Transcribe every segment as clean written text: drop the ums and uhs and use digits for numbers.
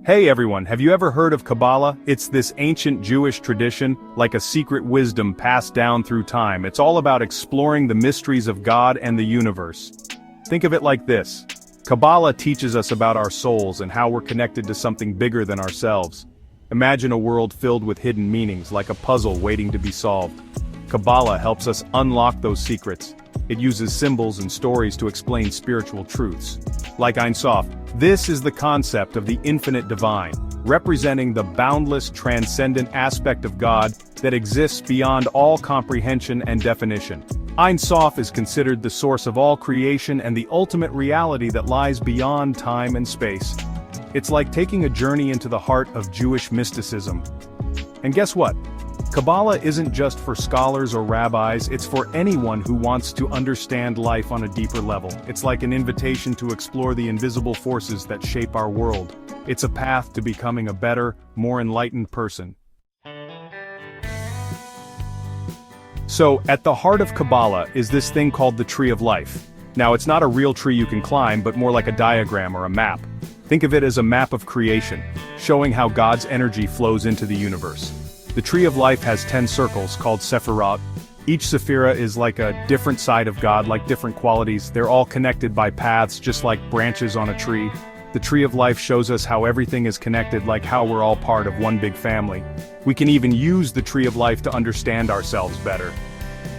Hey everyone, have you ever heard of Kabbalah? It's this ancient Jewish tradition, like a secret wisdom passed down through time. It's all about exploring the mysteries of God and the universe. Think of it like this. Kabbalah teaches us about our souls and how we're connected to something bigger than ourselves. Imagine a world filled with hidden meanings, like a puzzle waiting to be solved. Kabbalah helps us unlock those secrets. It uses symbols and stories to explain spiritual truths. Like Ein Sof, this is the concept of the infinite divine, representing the boundless, transcendent aspect of God that exists beyond all comprehension and definition. Ein Sof is considered the source of all creation and the ultimate reality that lies beyond time and space. It's like taking a journey into the heart of Jewish mysticism. And guess what? Kabbalah isn't just for scholars or rabbis, it's for anyone who wants to understand life on a deeper level. It's like an invitation to explore the invisible forces that shape our world. It's a path to becoming a better, more enlightened person. So, at the heart of Kabbalah is this thing called the Tree of Life. Now, it's not a real tree you can climb, but more like a diagram or a map. Think of it as a map of creation, showing how God's energy flows into the universe. The Tree of Life has 10 circles called Sefirot. Each Sefirah is like a different side of God, like different qualities. They're all connected by paths, just like branches on a tree. The Tree of Life shows us how everything is connected, like how we're all part of one big family. We can even use the Tree of Life to understand ourselves better.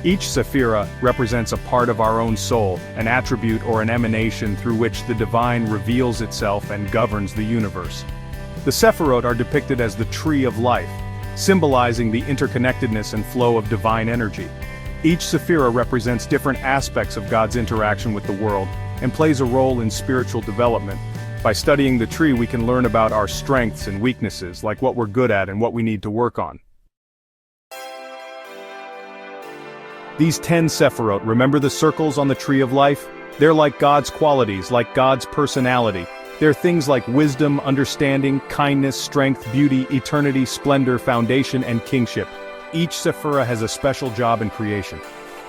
Each Sefirah represents a part of our own soul, an attribute or an emanation through which the divine reveals itself and governs the universe. The Sefirot are depicted as the Tree of Life, symbolizing the interconnectedness and flow of divine energy. Each Sefirah represents different aspects of God's interaction with the world, and plays a role in spiritual development. By studying the tree we can learn about our strengths and weaknesses, like what we're good at and what we need to work on. These 10 Sefirot, remember the circles on the Tree of Life? They're like God's qualities, like God's personality. They're things like wisdom, understanding, kindness, strength, beauty, eternity, splendor, foundation, and kingship. Each Sefirah has a special job in creation.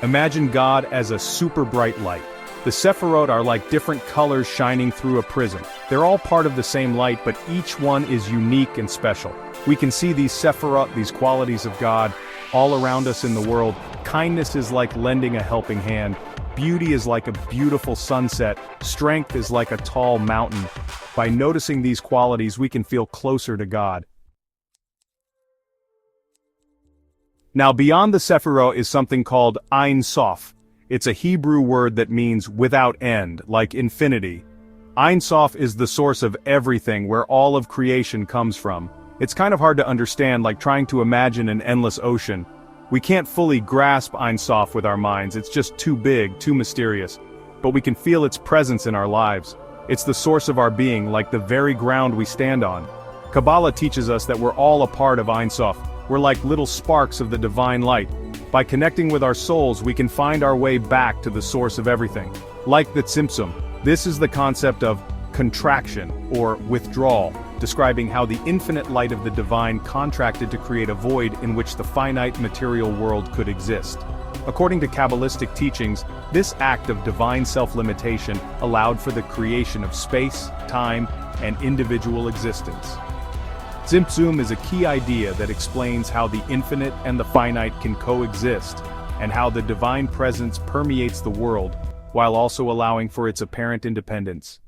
Imagine God as a super bright light. The Sefirot are like different colors shining through a prism. They're all part of the same light, but each one is unique and special. We can see these Sefirot, these qualities of God, all around us in the world. Kindness is like lending a helping hand. Beauty is like a beautiful sunset. Strength is like a tall mountain. By noticing these qualities, we can feel closer to God. Now, beyond the Sefirot is something called Ein Sof. It's a Hebrew word that means without end, like infinity. Ein Sof is the source of everything, where all of creation comes from. It's kind of hard to understand, like trying to imagine an endless ocean. We can't fully grasp Ein Sof with our minds, it's just too big, too mysterious. But we can feel its presence in our lives. It's the source of our being, like the very ground we stand on. Kabbalah teaches us that we're all a part of Ein Sof. We're like little sparks of the divine light. By connecting with our souls, we can find our way back to the source of everything. Like the Tzimtzum, this is the concept of contraction, or withdrawal, describing how the infinite light of the divine contracted to create a void in which the finite material world could exist. According to Kabbalistic teachings, this act of divine self-limitation allowed for the creation of space, time, and individual existence. Tzimtzum is a key idea that explains how the infinite and the finite can coexist, and how the divine presence permeates the world, while also allowing for its apparent independence.